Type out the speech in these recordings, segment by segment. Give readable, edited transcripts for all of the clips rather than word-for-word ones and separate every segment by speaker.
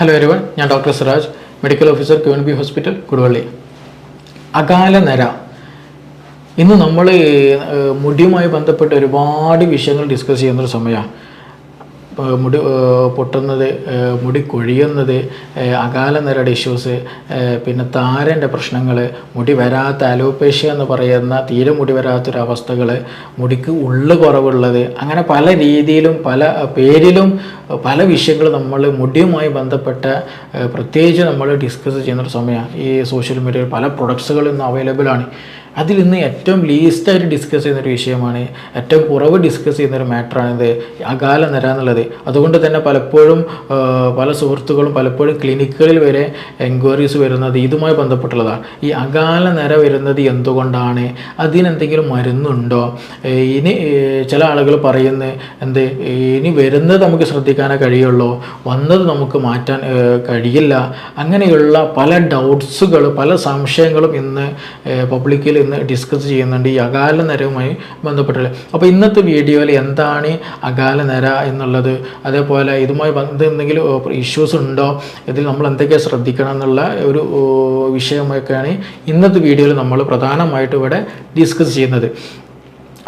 Speaker 1: Hello everyone, ഞാൻ doctor Siraj, medical officer QNB hospital, Koduvally. അകാല നര. ഇന്ന് നമ്മൾ മുടിയുമായി ബന്ധപ്പെട്ട് ഒരുപാട് വിഷയങ്ങൾ ഡിസ്കസ് ചെയ്യുന്നൊരു സമയമാണ്. മുടി പൊട്ടുന്നത്, മുടി കൊഴിയുന്നത്, അകാല നരയുടെ ഇഷ്യൂസ്, പിന്നെ താരൻ്റെ പ്രശ്നങ്ങൾ, മുടി വരാത്ത അലോപേഷ്യ എന്ന് പറയുന്ന തീരെ മുടി വരാത്തൊരവസ്ഥകൾ, മുടിക്ക് ഉള്ളു കുറവുള്ളത്, അങ്ങനെ പല രീതിയിലും പല പേരിലും പല വിഷയങ്ങൾ നമ്മൾ മുടിയുമായി ബന്ധപ്പെട്ട പ്രത്യേകിച്ച് നമ്മൾ ഡിസ്കസ് ചെയ്യുന്നൊരു സമയമാണ്. ഈ സോഷ്യൽ മീഡിയയിൽ പല പ്രൊഡക്ട്സുകൾ ഇന്ന് അവൈലബിൾ ആണ്. അതിൽ ഇന്ന് ഏറ്റവും ലീസ്റ്റായിട്ട് ഡിസ്കസ് ചെയ്യുന്നൊരു വിഷയമാണ്, ഏറ്റവും കുറവ് ഡിസ്കസ് ചെയ്യുന്നൊരു മാറ്ററാണിത്, അകാല നര എന്നുള്ളത്. അതുകൊണ്ട് തന്നെ പലപ്പോഴും പല സുഹൃത്തുക്കളും പലപ്പോഴും ക്ലിനിക്കുകളിൽ വരെ എൻക്വയറീസ് വരുന്നത് ഇതുമായി ബന്ധപ്പെട്ടുള്ളതാണ്. ഈ അകാല നര വരുന്നത് എന്തുകൊണ്ടാണ്, അതിനെന്തെങ്കിലും മരുന്നുണ്ടോ, ഇനി ചില ആളുകൾ പറയുന്നത് ഇനി വരുന്നത് നമുക്ക് ശ്രദ്ധിക്കാനേ കഴിയുള്ളൂ, വന്നത് നമുക്ക് മാറ്റാൻ കഴിയില്ല. അങ്ങനെയുള്ള പല ഡൗട്ട്സുകൾ, പല സംശയങ്ങളും ഇന്ന് പബ്ലിക്കിൽ ഡിസ്കസ് ചെയ്യുന്നുണ്ട് ഈ അകാല നരവുമായി ബന്ധപ്പെട്ടുള്ളത്. അപ്പോൾ ഇന്നത്തെ വീഡിയോയിൽ എന്താണ് അകാല നര എന്നുള്ളത്, അതേപോലെ ഇതുമായി എന്തെങ്കിലും ഇഷ്യൂസ് ഉണ്ടോ, ഇതിൽ നമ്മൾ എന്തൊക്കെ ശ്രദ്ധിക്കണം എന്നുള്ള ഒരു വിഷയമൊക്കെയാണ് ഇന്നത്തെ വീഡിയോയിൽ നമ്മൾ പ്രധാനമായിട്ട് ഇവിടെ ഡിസ്കസ് ചെയ്യുന്നത്.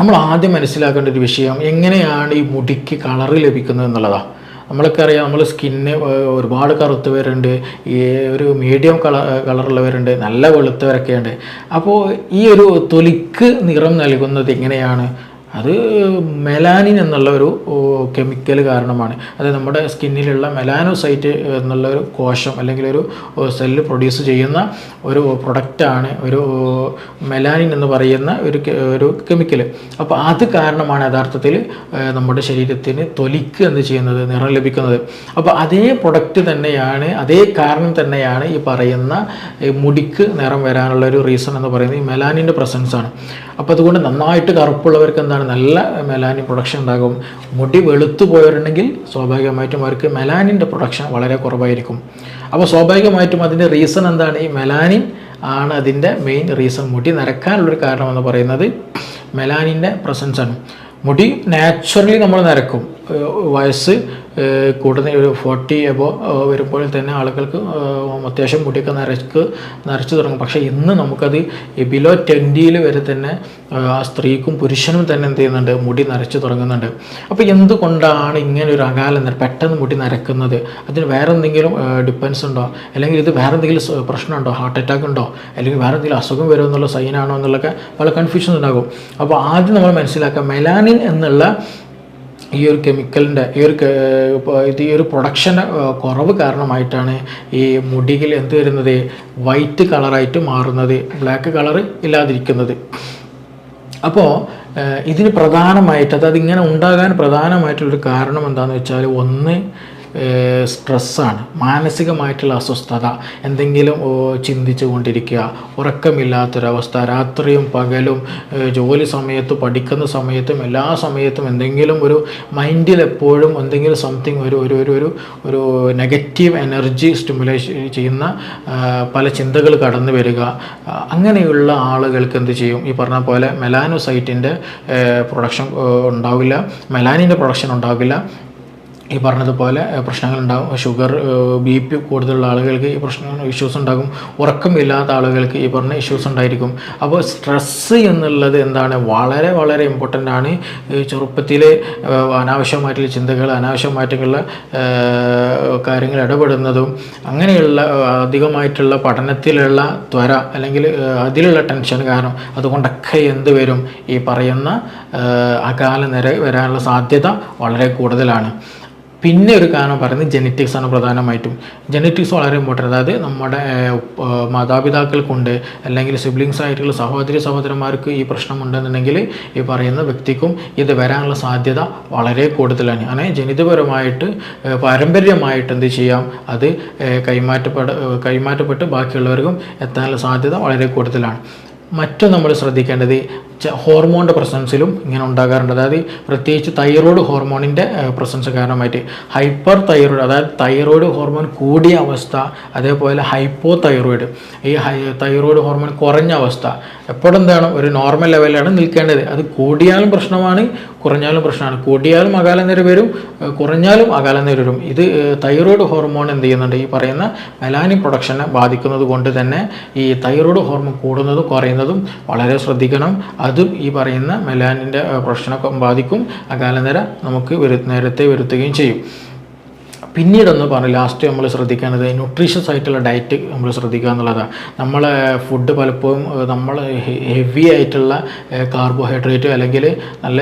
Speaker 1: നമ്മൾ ആദ്യം മനസ്സിലാക്കേണ്ട ഒരു വിഷയം, എങ്ങനെയാണ് ഈ മുടിക്ക് കളറ് ലഭിക്കുന്നത് എന്നുള്ളതാണ്. നമ്മളൊക്കെ അറിയാം, നമ്മൾ സ്കിന്ന് ഒരുപാട് കറുത്തവരുണ്ട്, ഈ ഒരു മീഡിയം കളറുള്ളവരുണ്ട്, നല്ല വെളുത്തവരൊക്കെ ഉണ്ട്. അപ്പോൾ ഈ ഒരു തൊലിക്ക് നിറം നൽകുന്നത് എങ്ങനെയാണ്? അത് മെലാനിൻ എന്നുള്ള ഒരു കെമിക്കൽ കാരണമാണ്. അത് നമ്മുടെ സ്കിന്നിലുള്ള മെലാനോസൈറ്റ് എന്നുള്ള ഒരു കോശം അല്ലെങ്കിൽ ഒരു സെല്ല് പ്രൊഡ്യൂസ് ചെയ്യുന്ന ഒരു പ്രൊഡക്റ്റാണ് ഒരു മെലാനിൻ എന്ന് പറയുന്ന ഒരു കെമിക്കൽ. അപ്പോൾ അത് കാരണമാണ് യഥാർത്ഥത്തിൽ നമ്മുടെ ശരീരത്തിന് തൊലിക്ക് എന്ത് ചെയ്യുന്നത്, നിറം ലഭിക്കുന്നത്. അപ്പോൾ അതേ പ്രൊഡക്റ്റ് തന്നെയാണ്, അതേ കാരണം തന്നെയാണ് ഈ പറയുന്ന മുടിക്ക് നിറം വരാനുള്ള ഒരു റീസൺ എന്ന് പറയുന്നത് ഈ മെലാനിൻ്റെ പ്രസൻസ് ആണ്. അപ്പോൾ അതുകൊണ്ട് നന്നായിട്ട് കറുപ്പുള്ളവർക്ക് എന്താണ്, നല്ല മെലാനിൻ പ്രൊഡക്ഷൻ ഉണ്ടാകും. മുടി വെളുത്തു പോയവരുണ്ടെങ്കിൽ സ്വാഭാവികമായിട്ടും അവർക്ക് മെലാനിൻ്റെ പ്രൊഡക്ഷൻ വളരെ കുറവായിരിക്കും. അപ്പോൾ സ്വാഭാവികമായിട്ടും അതിൻ്റെ റീസൺ എന്താണ്, ഈ മെലാനിൻ ആണ് അതിൻ്റെ മെയിൻ റീസൺ. മുടി നരക്കാനുള്ളൊരു കാരണം എന്ന് പറയുന്നത് മെലാനിൻ്റെ പ്രസൻസ് ആണ്. മുടി നാച്ചുറലി നമ്മൾ നരക്കും. വയസ്സ് കൂടുന്ന ഒരു 40 എബോ വരുമ്പോൾ തന്നെ ആളുകൾക്ക് അത്യാവശ്യം മുടിയൊക്കെ നരച്ചു തുടങ്ങും. പക്ഷേ ഇന്ന് നമുക്കത് ബിലോ 20 വരെ തന്നെ സ്ത്രീക്കും പുരുഷനും തന്നെ എന്ത് ചെയ്യുന്നുണ്ട്, മുടി നരച്ചു തുടങ്ങുന്നുണ്ട്. അപ്പോൾ എന്തുകൊണ്ടാണ് ഇങ്ങനെ ഒരു അകാല നര, പെട്ടെന്ന് മുടി നരക്കുന്നത്? അതിന് വേറെ എന്തെങ്കിലും ഡിപ്പെൻസ് ഉണ്ടോ, അല്ലെങ്കിൽ ഇത് വേറെ എന്തെങ്കിലും പ്രശ്നമുണ്ടോ, ഹാർട്ട് അറ്റാക്ക് ഉണ്ടോ, അല്ലെങ്കിൽ വേറെ എന്തെങ്കിലും അസുഖം വരുമോ എന്നുള്ള സൈനാണോ എന്നുള്ളതൊക്കെ പല കൺഫ്യൂഷൻസ് ഉണ്ടാകും. അപ്പോൾ ആദ്യം നമ്മൾ മനസ്സിലാക്കുക, മെലാനിൻ എന്നുള്ള ഈ ഒരു കെമിക്കലിൻ്റെ ഈ ഒരു പ്രൊഡക്ഷൻ്റെ കുറവ് കാരണമായിട്ടാണ് ഈ മുടിയിൽ എന്ത് വരുന്നത്, വൈറ്റ് കളറായിട്ട് മാറുന്നത്, ബ്ലാക്ക് കളറ് ഇല്ലാതിരിക്കുന്നത്. അപ്പോൾ ഇതിന് പ്രധാനമായിട്ട്, അതായത് ഇങ്ങനെ ഉണ്ടാകാൻ പ്രധാനമായിട്ടുള്ളൊരു കാരണം എന്താണെന്ന് വെച്ചാൽ, ഒന്ന് സ്ട്രെസ്സാണ്, മാനസികമായിട്ടുള്ള അസ്വസ്ഥത, എന്തെങ്കിലും ചിന്തിച്ചു കൊണ്ടിരിക്കുക, ഉറക്കമില്ലാത്തൊരവസ്ഥ, രാത്രിയും പകലും ജോലി സമയത്തും പഠിക്കുന്ന സമയത്തും എല്ലാ സമയത്തും എന്തെങ്കിലും ഒരു മൈൻഡിൽ എപ്പോഴും എന്തെങ്കിലും സംതിങ് ഒരു നെഗറ്റീവ് എനർജി സ്റ്റിമുലേഷൻ ചെയ്യുന്ന പല ചിന്തകൾ കടന്നു വരിക. അങ്ങനെയുള്ള ആളുകൾക്ക് എന്ത് ചെയ്യും, ഈ പറഞ്ഞ പോലെ മെലാനോസൈറ്റിൻ്റെ പ്രൊഡക്ഷൻ ഉണ്ടാവില്ല, മെലാനിൻ്റെ പ്രൊഡക്ഷൻ ഉണ്ടാവില്ല. ഈ പറഞ്ഞതുപോലെ പ്രശ്നങ്ങളുണ്ടാകും. ഷുഗർ, BP കൂടുതലുള്ള ആളുകൾക്ക് ഈ ഇഷ്യൂസ് ഉണ്ടാകും. ഉറക്കമില്ലാത്ത ആളുകൾക്ക് ഈ പറഞ്ഞ ഇഷ്യൂസ് ഉണ്ടായിരിക്കും. അപ്പോൾ സ്ട്രെസ്സ് എന്നുള്ളത് എന്താണ്, വളരെ വളരെ ഇമ്പോർട്ടൻ്റ് ആണ്. ചെറുപ്പത്തിൽ അനാവശ്യമായിട്ടുള്ള ചിന്തകൾ, അനാവശ്യമായിട്ടുള്ള കാര്യങ്ങൾ ഇടപെടുന്നതും, അങ്ങനെയുള്ള അധികമായിട്ടുള്ള പഠനത്തിലുള്ള ത്വര അല്ലെങ്കിൽ അതിലുള്ള ടെൻഷൻ കാരണം അതുകൊണ്ടൊക്കെ എന്ത് വരും, ഈ പറയുന്ന അകാല നര വരാനുള്ള സാധ്യത വളരെ കൂടുതലാണ്. പിന്നെ ഒരു കാരണം പറയുന്നത് ജെനറ്റിക്സ് ആണ്. പ്രധാനമായിട്ടും ജെനറ്റിക്സ് വളരെ ഇമ്പോർട്ടൻ്റ്. അതായത് നമ്മുടെ മാതാപിതാക്കൾക്കുണ്ട്, അല്ലെങ്കിൽ സിബ്ലിങ്സ് ആയിട്ടുള്ള സഹോദരന്മാർക്ക് ഈ പ്രശ്നമുണ്ടെന്നുണ്ടെങ്കിൽ ഈ പറയുന്ന വ്യക്തിക്കും ഇത് വരാനുള്ള സാധ്യത വളരെ കൂടുതലാണ്. അങ്ങനെ ജനിതപരമായിട്ട് പാരമ്പര്യമായിട്ട് എന്ത് ചെയ്യാം, അത് കൈമാറ്റപ്പെട്ട് ബാക്കിയുള്ളവർക്കും എത്താനുള്ള സാധ്യത വളരെ കൂടുതലാണ്. മറ്റും നമ്മൾ ശ്രദ്ധിക്കേണ്ടത് ഹോർമോണിൻ്റെ പ്രസൻസിലും ഇങ്ങനെ ഉണ്ടാകാറുണ്ട്. അതായത് പ്രത്യേകിച്ച് തൈറോയ്ഡ് ഹോർമോണിൻ്റെ പ്രസൻസ് കാരണമായിട്ട് ഹൈപ്പർ തൈറോയ്ഡ്, അതായത് തൈറോയ്ഡ് ഹോർമോൺ കൂടിയ അവസ്ഥ, അതേപോലെ ഹൈപ്പോ തൈറോയ്ഡ്, ഈ തൈറോയ്ഡ് ഹോർമോൺ കുറഞ്ഞ അവസ്ഥ, എപ്പോഴെന്താണ് ഒരു നോർമൽ ലെവലിലാണ് നിൽക്കേണ്ടത്. അത് കൂടിയാലും പ്രശ്നമാണ്, കുറഞ്ഞാലും പ്രശ്നമാണ്. കൂടിയാലും അകാല നിര വരും, കുറഞ്ഞാലും അകാല നിര വരും. ഇത് തൈറോയ്ഡ് ഹോർമോൺ എന്ത് ചെയ്യുന്നുണ്ട്, ഈ പറയുന്ന മെലാനിൻ പ്രൊഡക്ഷനെ ബാധിക്കുന്നത് കൊണ്ട് തന്നെ ഈ തൈറോയ്ഡ് ഹോർമോൺ കൂടുന്നതും കുറയുന്നതും വളരെ ശ്രദ്ധിക്കണം. അതും ഈ പറയുന്ന മെലാനിൻ്റെ പ്രൊഡക്ഷനെ ബാധിക്കും, അകാല നിര നമുക്ക് നേരത്തെ വരുത്തുകയും ചെയ്യും. പിന്നീടൊന്ന് പറഞ്ഞു ലാസ്റ്റ് നമ്മൾ ശ്രദ്ധിക്കേണ്ടത് ന്യൂട്രീഷ്യസ് ആയിട്ടുള്ള ഡയറ്റ് നമ്മൾ ശ്രദ്ധിക്കുക എന്നുള്ളതാണ്. നമ്മളെ ഫുഡ് പലപ്പോഴും നമ്മൾ ഹെവി ആയിട്ടുള്ള കാർബോഹൈഡ്രേറ്റ് അല്ലെങ്കിൽ നല്ല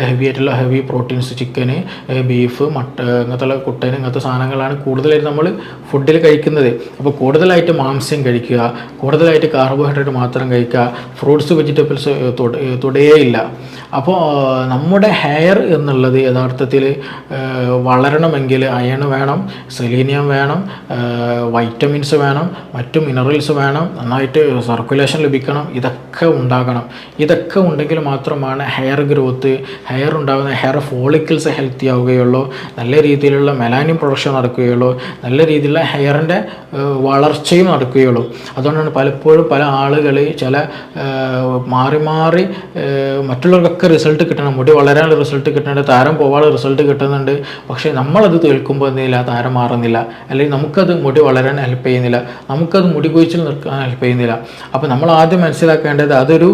Speaker 1: ഹെവി പ്രോട്ടീൻസ്, ചിക്കന്, ബീഫ്, ഇങ്ങനത്തെ കുട്ടൻ, ഇങ്ങനത്തെ സാധനങ്ങളാണ് കൂടുതലായിട്ട് നമ്മൾ ഫുഡിൽ കഴിക്കുന്നത്. അപ്പോൾ കൂടുതലായിട്ട് മാംസ്യം കഴിക്കുക, കൂടുതലായിട്ട് കാർബോഹൈഡ്രേറ്റ് മാത്രം കഴിക്കുക, ഫ്രൂട്ട്സ് വെജിറ്റബിൾസ് തൊടേയില്ല. അപ്പോൾ നമ്മുടെ ഹെയർ എന്നുള്ളത് യഥാർത്ഥത്തിൽ വളരണമെങ്കിൽ അയൺ വേണം, സെലീനിയം വേണം, വൈറ്റമിൻസ് വേണം, മറ്റു മിനറൽസ് വേണം, നന്നായിട്ട് സർക്കുലേഷൻ ലഭിക്കണം. ഇതൊക്കെ ഉണ്ടാകണം. ഇതൊക്കെ ഉണ്ടെങ്കിൽ മാത്രമാണ് ഹെയർ ഗ്രോത്ത്, ഹെയർ ഉണ്ടാകുന്ന ഹെയർ ഫോളിക്കിൾസ് ഹെൽത്തി ആവുകയുള്ളൂ, നല്ല രീതിയിലുള്ള മെലാനിൻ പ്രൊഡക്ഷൻ നടക്കുകയുള്ളൂ, നല്ല രീതിയിലുള്ള ഹെയറിൻ്റെ വളർച്ചയും നടക്കുകയുള്ളൂ. അതുകൊണ്ടാണ് പലപ്പോഴും പല ആളുകൾ മാറി മാറി മറ്റുള്ളവർക്കൊക്കെ റിസൾട്ട് കിട്ടണം, മുടി വളരാനുള്ള റിസൾട്ട് കിട്ടുന്നുണ്ട്, താരം പോകാനുള്ള റിസൾട്ട് കിട്ടുന്നുണ്ട്. പക്ഷേ നമ്മളത് കേൾക്കുമ്പോൾ എന്തെങ്കിലും താരം മാറുന്നില്ല, അല്ലെങ്കിൽ നമുക്കത് മുടി വളരാൻ ഹെൽപ്പ് ചെയ്യുന്നില്ല, നമുക്കത് മുടി കൊഴിച്ചിൽ നിർത്താൻ ഹെൽപ്പ് ചെയ്യുന്നില്ല. അപ്പോൾ നമ്മൾ ആദ്യം മനസ്സിലാക്കേണ്ടത് അതൊരു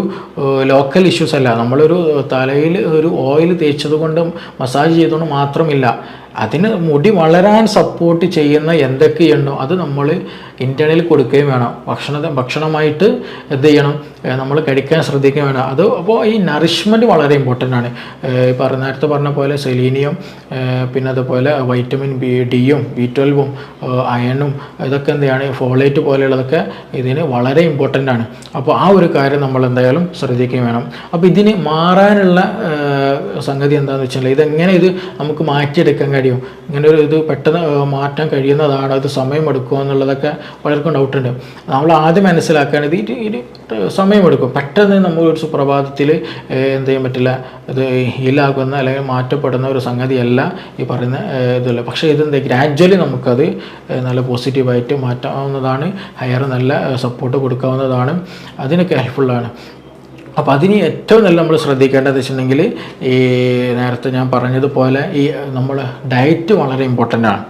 Speaker 1: ലോക്കൽ ഇഷ്യൂസ് അല്ല. നമ്മളൊരു തലയിൽ ഒരു ഓയിൽ തേച്ചത് കൊണ്ട് മസാജ് ചെയ്തുകൊണ്ട് മാത്രമില്ല. അതിന് മുടി വളരാൻ സപ്പോർട്ട് ചെയ്യുന്ന എന്തൊക്കെയുണ്ടോ അത് നമ്മൾ ഇൻറ്റേർണലി കൊടുക്കുകയും വേണം. ഭക്ഷണമായിട്ട് എന്ത് ചെയ്യണം, നമ്മൾ കഴിക്കാൻ ശ്രദ്ധിക്കുകയും വേണം. അത് അപ്പോൾ ഈ നറിഷ്മെൻറ്റ് വളരെ ഇമ്പോർട്ടൻ്റ് ആണ്. നേരത്തെ പറഞ്ഞ പോലെ സെലീനിയം, പിന്നെ അതുപോലെ വൈറ്റമിൻ ഡിയും B12ഉം അയണും ഇതൊക്കെ എന്താണ് ഫോളേറ്റ് പോലെയുള്ളതൊക്കെ ഇതിന് വളരെ ഇമ്പോർട്ടൻ്റ് ആണ്. അപ്പോൾ ആ ഒരു കാര്യം നമ്മൾ എന്തായാലും ശ്രദ്ധിക്കുകയും വേണം. അപ്പോൾ ഇതിന് മാറാനുള്ള സംഗതി എന്താണെന്ന് വെച്ചാൽ ഇതെങ്ങനെ ഇത് നമുക്ക് മാറ്റിയെടുക്കാൻ കഴിയും, ഇങ്ങനെ ഒരു ഇത് പെട്ടെന്ന് മാറ്റാൻ കഴിയുന്നതാണ്, ഇത് സമയമെടുക്കുക എന്നുള്ളതൊക്കെ പലർക്കും ഡൗട്ടുണ്ട്. നമ്മൾ ആദ്യം മനസ്സിലാക്കേണ്ടത് ഇത് സമയമെടുക്കും. പെട്ടെന്ന് നമ്മൾ ഒരു സുപ്രഭാതത്തിൽ എന്ത് ചെയ്യാൻ പറ്റില്ല, ഇത് ഹീലാകുന്ന അല്ലെങ്കിൽ മാറ്റപ്പെടുന്ന ഒരു സംഗതിയല്ല ഈ പറയുന്ന ഇതല്ല. പക്ഷേ ഇതെന്താ ഗ്രാജ്വലി നമുക്കത് നല്ല പോസിറ്റീവായിട്ട് മാറ്റാവുന്നതാണ്, ഹെയർ നല്ല സപ്പോർട്ട് കൊടുക്കാവുന്നതാണ്, അതിനൊക്കെ ഹെൽപ്ഫുള്ളാണ്. അപ്പോൾ അതിന് ഏറ്റവും നല്ല നമ്മൾ ശ്രദ്ധിക്കേണ്ടത് വെച്ചിട്ടുണ്ടെങ്കിൽ ഈ നേരത്തെ ഞാൻ പറഞ്ഞതുപോലെ ഈ നമ്മൾ ഡയറ്റ് വളരെ ഇമ്പോർട്ടൻ്റ് ആണ്.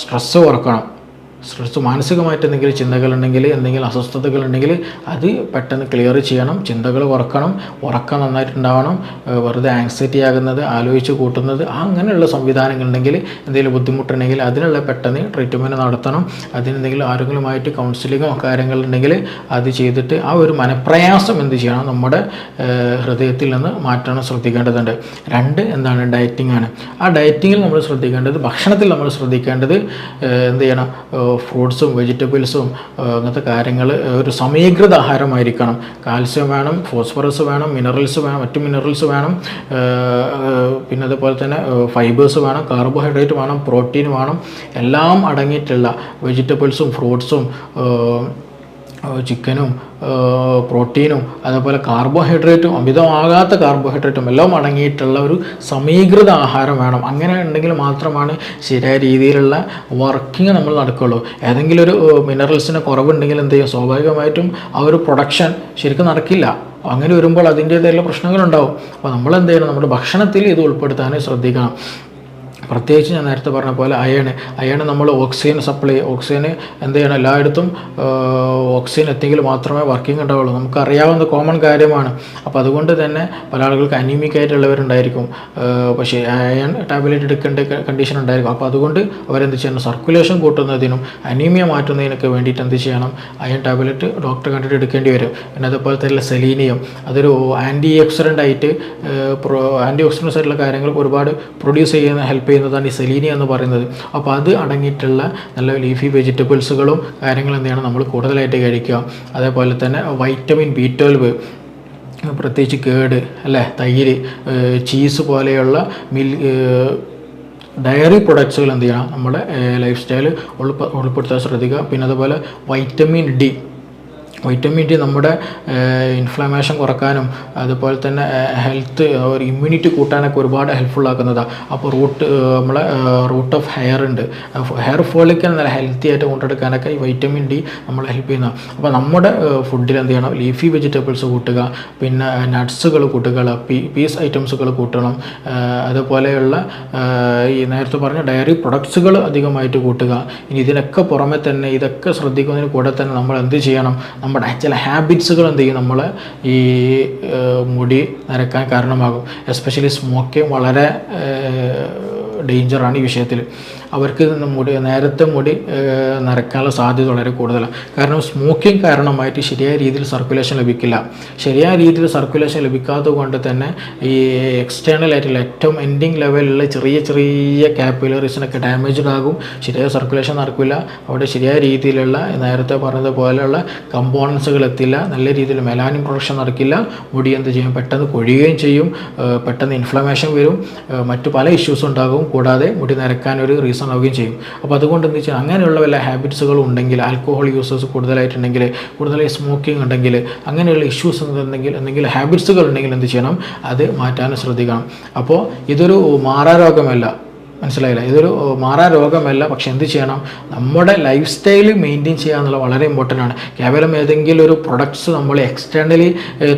Speaker 1: സ്ട്രെസ്സ് കുറക്കണം. സ്ട്രെസ് മാനസികമായിട്ട് എന്തെങ്കിലും ചിന്തകളുണ്ടെങ്കിൽ, എന്തെങ്കിലും അസ്വസ്ഥതകളുണ്ടെങ്കിൽ അത് പെട്ടെന്ന് ക്ലിയർ ചെയ്യണം. ചിന്തകൾ കുറക്കണം, ഉറക്കം നന്നായിട്ടുണ്ടാവണം. വെറുതെ ആങ്സൈറ്റി ആകുന്നത്, ആലോചിച്ച് കൂട്ടുന്നത്, അങ്ങനെയുള്ള സംവിധാനങ്ങളുണ്ടെങ്കിൽ, എന്തെങ്കിലും ബുദ്ധിമുട്ടുണ്ടെങ്കിൽ അതിനുള്ള പെട്ടെന്ന് ട്രീറ്റ്മെൻറ്റ് നടത്തണം. അതിനെന്തെങ്കിലും ആരെങ്കിലുമായിട്ട് കൗൺസിലിങ്ങോ കാര്യങ്ങളുണ്ടെങ്കിൽ അത് ചെയ്തിട്ട് ആ ഒരു മനപ്രയാസം എന്ത് ചെയ്യണം, നമ്മുടെ ഹൃദയത്തിൽ നിന്ന് മാറ്റാൻ ശ്രദ്ധിക്കേണ്ടതുണ്ട്. എന്താണ് ഡയറ്റിംഗ് ആണ്. ആ ഡയറ്റിങ്ങിൽ നമ്മൾ ശ്രദ്ധിക്കേണ്ടത്, ഭക്ഷണത്തിൽ നമ്മൾ ശ്രദ്ധിക്കേണ്ടത് എന്ത് ചെയ്യണം, ഫ്രൂട്ട്സും വെജിറ്റബിൾസും അങ്ങനത്തെ കാര്യങ്ങൾ ഒരു സമീകൃത ആഹാരമായിരിക്കണം. കാൽസ്യം വേണം, ഫോസ്ഫറസ് വേണം, മിനറൽസ് വേണം, മറ്റു മിനറൽസ് വേണം, പിന്നെ അതുപോലെ തന്നെ ഫൈബേഴ്സ് വേണം, കാർബോഹൈഡ്രേറ്റ് വേണം, പ്രോട്ടീൻ വേണം. എല്ലാം അടങ്ങിയിട്ടുള്ള വെജിറ്റബിൾസും ഫ്രൂട്ട്സും ചിക്കനും പ്രോട്ടീനും അതുപോലെ കാർബോഹൈഡ്രേറ്റും അമിതമാകാത്ത കാർബോഹൈഡ്രേറ്റും എല്ലാം അടങ്ങിയിട്ടുള്ള ഒരു സമീകൃത ആഹാരം വേണം. അങ്ങനെ ഉണ്ടെങ്കിൽ മാത്രമാണ് ശരിയായ രീതിയിലുള്ള വർക്കിംഗ് നമ്മൾ നടക്കുകയുള്ളൂ. ഏതെങ്കിലും ഒരു മിനറൽസിന് കുറവുണ്ടെങ്കിൽ എന്ത് ചെയ്യും, സ്വാഭാവികമായിട്ടും ആ ഒരു പ്രൊഡക്ഷൻ ശരിക്കും നടക്കില്ല. അങ്ങനെ വരുമ്പോൾ അതിൻ്റേതായുള്ള പ്രശ്നങ്ങളുണ്ടാവും. അപ്പോൾ നമ്മൾ എന്ത് ചെയ്യണം, നമ്മുടെ ഭക്ഷണത്തിൽ ഇത് ഉൾപ്പെടുത്താൻ ശ്രദ്ധിക്കണം. പ്രത്യേകിച്ച് ഞാൻ നേരത്തെ പറഞ്ഞ പോലെ അയൺ നമ്മൾ ഓക്സിജൻ സപ്ലൈ, ഓക്സിജന് എന്ത് ചെയ്യണം, എല്ലായിടത്തും ഓക്സിജൻ എത്തിയെങ്കിൽ മാത്രമേ വർക്കിംഗ് ഉണ്ടാവുള്ളൂ. നമുക്കറിയാവുന്ന കോമൺ കാര്യമാണ്. അപ്പോൾ അതുകൊണ്ട് തന്നെ പല ആളുകൾക്ക് അനീമിക് ആയിട്ടുള്ളവരുണ്ടായിരിക്കും, പക്ഷേ അയൺ ടാബ്ലറ്റ് എടുക്കേണ്ട കണ്ടീഷൻ ഉണ്ടായിരിക്കും. അപ്പോൾ അതുകൊണ്ട് അവരെന്ത് ചെയ്യണം, സർക്കുലേഷൻ കൂട്ടുന്നതിനും അനീമിയ മാറ്റുന്നതിനൊക്കെ വേണ്ടിയിട്ട് എന്ത് ചെയ്യണം, അയൺ ടാബ്ലറ്റ് ഡോക്ടറെ കണ്ടിട്ട് എടുക്കേണ്ടി വരും. പിന്നെ അതുപോലെ തന്നെ സെലീനിയം, അതൊരു ആൻറ്റി ഓക്സിഡൻ്റ് ആയിട്ട് ആൻറ്റി ഓക്സിഡൻസ് ആയിട്ടുള്ള കാര്യങ്ങൾ ഒരുപാട് പ്രൊഡ്യൂസ് ഹെൽപ്പ് ചെയ്യുന്നതാണ് ഈ സെലീനിയം എന്ന് പറയുന്നത്. അപ്പോൾ അത് അടങ്ങിയിട്ടുള്ള നല്ല ലീഫി വെജിറ്റബിൾസുകളും കാര്യങ്ങളും എന്ത് ചെയ്യണം, നമ്മൾ കൂടുതലായിട്ട് കഴിക്കുക. അതേപോലെ തന്നെ വൈറ്റമിൻ B12, പ്രത്യേകിച്ച് കേട് അല്ലേ, തൈര്, ചീസ് പോലെയുള്ള ഡയറി പ്രൊഡക്ട്സുകൾ എന്ത് ചെയ്യണം, നമ്മുടെ ലൈഫ് സ്റ്റൈൽ ഉൾപ്പെടുത്താൻ ശ്രദ്ധിക്കുക. പിന്നെ അതുപോലെ വൈറ്റമിൻ D വൈറ്റമിൻ ഡി നമ്മുടെ ഇൻഫ്ലമേഷൻ കുറക്കാനും അതുപോലെ തന്നെ ഹെൽത്ത് ഒരു ഇമ്മ്യൂണിറ്റി കൂട്ടാനൊക്കെ ഒരുപാട് ഹെൽപ്ഫുൾ ആക്കുന്നതാണ്. അപ്പോൾ നമ്മളെ റൂട്ട് ഓഫ് ഹെയർ ഉണ്ട്, ഹെയർ ഫോളിക്കൽ നല്ല ഹെൽത്തി ആയിട്ട് കൊണ്ടെടുക്കാനൊക്കെ ഈ വൈറ്റമിൻ ഡി നമ്മളെ ഹെൽപ്പ് ചെയ്യുന്നതാണ്. അപ്പോൾ നമ്മുടെ ഫുഡിൽ എന്ത് ചെയ്യണം, ലീഫി വെജിറ്റബിൾസ് കൂട്ടുക, പിന്നെ നട്ട്സുകൾ കൂട്ടുക, പീസ് ഐറ്റംസുകൾ കൂട്ടണം, അതുപോലെയുള്ള ഈ നേരത്തെ പറഞ്ഞ ഡയറി പ്രൊഡക്ട്സുകൾ അധികമായിട്ട് കൂട്ടുക. ഇനി ഇതിനൊക്കെ പുറമെ തന്നെ ഇതൊക്കെ ശ്രദ്ധിക്കുന്നതിന് കൂടെ തന്നെ നമ്മൾ എന്ത് ചെയ്യണം, നമ്മുടെ ചില ഹാബിറ്റ്സുകൾ എന്ത് ചെയ്യും, നമ്മൾ ഈ മുടി നരക്കാൻ കാരണമാകും. എസ്പെഷ്യലി സ്മോക്കിംഗ് വളരെ ഡേഞ്ചറാണ് ഈ വിഷയത്തിൽ. അവർക്ക് നേരത്തെ മുടി നരക്കാനുള്ള സാധ്യത വളരെ കൂടുതലാണ്. കാരണം സ്മോക്കിംഗ് കാരണമായിട്ട് ശരിയായ രീതിയിൽ സർക്കുലേഷൻ ലഭിക്കില്ല. ശരിയായ രീതിയിൽ സർക്കുലേഷൻ ലഭിക്കാത്തത് കൊണ്ട് തന്നെ ഈ എക്സ്റ്റേണൽ ആയിട്ടുള്ള ഏറ്റവും എൻഡിങ് ലെവലിലുള്ള ചെറിയ ചെറിയ കാപ്പിലറീസിനൊക്കെ ഡാമേജ്ഡ് ആകും. ശരിയായ സർക്കുലേഷൻ നടക്കില്ല. അവിടെ ശരിയായ രീതിയിലുള്ള നേരത്തെ പറഞ്ഞതുപോലെയുള്ള കമ്പോണൻസുകൾ എത്തില്ല. നല്ല രീതിയിൽ മെലാനിൻ പ്രൊഡക്ഷൻ നടക്കില്ല. മുടി എന്ത് ചെയ്യും, പെട്ടെന്ന് കൊഴിയുകയും ചെയ്യും, പെട്ടെന്ന് ഇൻഫ്ലമേഷൻ വരും, മറ്റു പല ഇഷ്യൂസ് ഉണ്ടാകും. കൂടാതെ മുടി നരക്കാനൊരു റീസൺ ആവുകയും ചെയ്യും. അപ്പോൾ അതുകൊണ്ട് എന്താ വെച്ചാൽ അങ്ങനെയുള്ള വല്ല ഹാബിറ്റ്സുകളും ഉണ്ടെങ്കിൽ, ആൽക്കഹോൾ യൂസേഴ്സ് കൂടുതലായിട്ടുണ്ടെങ്കിൽ, കൂടുതലായി സ്മോക്കിംഗ് ഉണ്ടെങ്കിൽ, അങ്ങനെയുള്ള ഇഷ്യൂസ് എന്തെങ്കിലും ഹാബിറ്റ്സുകൾ ഉണ്ടെങ്കിൽ എന്ത് ചെയ്യണം, അത് മാറ്റാനും ശ്രദ്ധിക്കണം. അപ്പോൾ ഇതൊരു മാറാരോഗമല്ല, മനസ്സിലായില്ല, ഇതൊരു മാറാ രോഗമല്ല. പക്ഷെ എന്ത് ചെയ്യണം, നമ്മുടെ ലൈഫ് സ്റ്റൈൽ മെയിൻറ്റെയിൻ ചെയ്യുക എന്നുള്ളത് വളരെ ഇമ്പോർട്ടൻ്റ് ആണ്. കേവലം ഏതെങ്കിലും ഒരു പ്രൊഡക്ട്സ് നമ്മൾ എക്സ്റ്റേണലി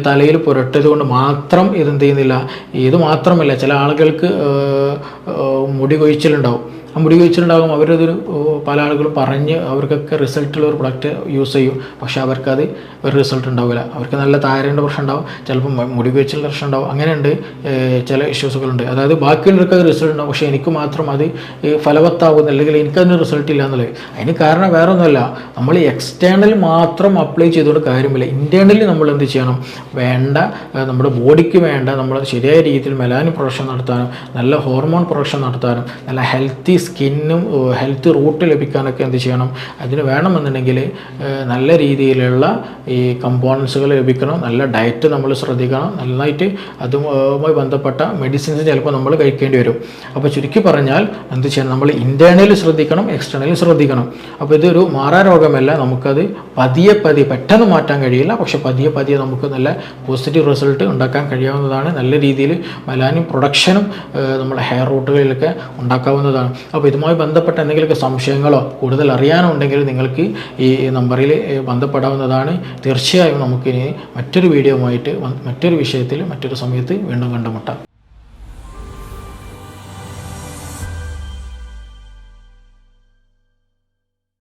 Speaker 1: തലയിൽ പുരട്ടത് കൊണ്ട് മാത്രം ഇതെന്ത് ചെയ്യുന്നില്ല. ഇത് മാത്രമല്ല, ചില ആളുകൾക്ക് മുടി കൊഴിച്ചിലുണ്ടാവും. ആ മുടി കൊഴിച്ചിലുണ്ടാകും, അവരതൊരു പല ആളുകളും പറഞ്ഞ് അവർക്കൊക്കെ റിസൾട്ടുള്ള ഒരു പ്രൊഡക്റ്റ് യൂസ് ചെയ്യും. പക്ഷേ അവർക്കത് ഒരു റിസൾട്ട് ഉണ്ടാവില്ല. അവർക്ക് നല്ല താരേൻ്റെ പ്രശ്നം ഉണ്ടാവും, ചിലപ്പോൾ മുടി കൊഴിച്ചിലിൻ്റെ പ്രശ്നം ഉണ്ടാവും. അങ്ങനെയുണ്ട് ചില ഇഷ്യൂസുകളുണ്ട്. അതായത് ബാക്കിയുള്ളവർക്ക് അത് റിസൾട്ട് ഉണ്ടാവും, പക്ഷേ എനിക്ക് മാത്രം അത് ഫലവത്താകുന്ന, അല്ലെങ്കിൽ എനിക്കതിന് റിസൾട്ട് ഇല്ല എന്നുള്ളത്. അതിന് കാരണം വേറെ ഒന്നുമല്ല, നമ്മൾ ഈ എക്സ്റ്റേണൽ മാത്രം അപ്ലൈ ചെയ്തുകൊണ്ട് കാര്യമില്ല. ഇൻറ്റേർണലി നമ്മൾ എന്ത് ചെയ്യണം, വേണ്ട നമ്മുടെ ബോഡിക്ക് വേണ്ട നമ്മൾ ശരിയായ രീതിയിൽ മെലാനിൻ പ്രൊഡക്ഷൻ നടത്താനും, നല്ല ഹോർമോൺ പ്രൊഡക്ഷൻ നടത്താനും, നല്ല ഹെൽത്തി സ്കിന്നും ഹെൽത്ത് റൂട്ട് ലഭിക്കാനൊക്കെ എന്ത് ചെയ്യണം, അതിന് വേണമെന്നുണ്ടെങ്കിൽ നല്ല രീതിയിലുള്ള ഈ കമ്പോണൻസുകൾ ലഭിക്കണം. നല്ല ഡയറ്റ് നമ്മൾ ശ്രദ്ധിക്കണം. നന്നായിട്ട് അതുമായി ബന്ധപ്പെട്ട മെഡിസിൻസ് ചിലപ്പോൾ നമ്മൾ കഴിക്കേണ്ടി വരും. അപ്പോൾ ചുരുക്കി പറഞ്ഞാൽ എന്ത് ചെയ്യണം, നമ്മൾ ഇൻറ്റേർണലി ശ്രദ്ധിക്കണം, എക്സ്റ്റേണലി ശ്രദ്ധിക്കണം. അപ്പോൾ ഇതൊരു മാറാ രോഗമല്ല. നമുക്കത് പതിയെ പെട്ടെന്ന് മാറ്റാൻ കഴിയില്ല. പക്ഷെ പതിയെ നമുക്ക് നല്ല പോസിറ്റീവ് റിസൾട്ട് ഉണ്ടാക്കാൻ കഴിയാവുന്നതാണ്. നല്ല രീതിയിൽ മെലാനിൻ പ്രൊഡക്ഷനും നമ്മുടെ ഹെയർ റൂട്ടുകളിലൊക്കെ ഉണ്ടാക്കാവുന്നതാണ്. അപ്പോൾ ഇതുമായി ബന്ധപ്പെട്ട എന്തെങ്കിലുമൊക്കെ സംശയങ്ങളോ കൂടുതൽ അറിയാനോ ഉണ്ടെങ്കിൽ നിങ്ങൾക്ക് ഈ നമ്പറിൽ ബന്ധപ്പെടാവുന്നതാണ്. തീർച്ചയായും നമുക്കിനി മറ്റൊരു വീഡിയോയുമായിട്ട് മറ്റൊരു വിഷയത്തിൽ മറ്റൊരു സമയത്ത് വീണ്ടും കണ്ടുമുട്ടാം.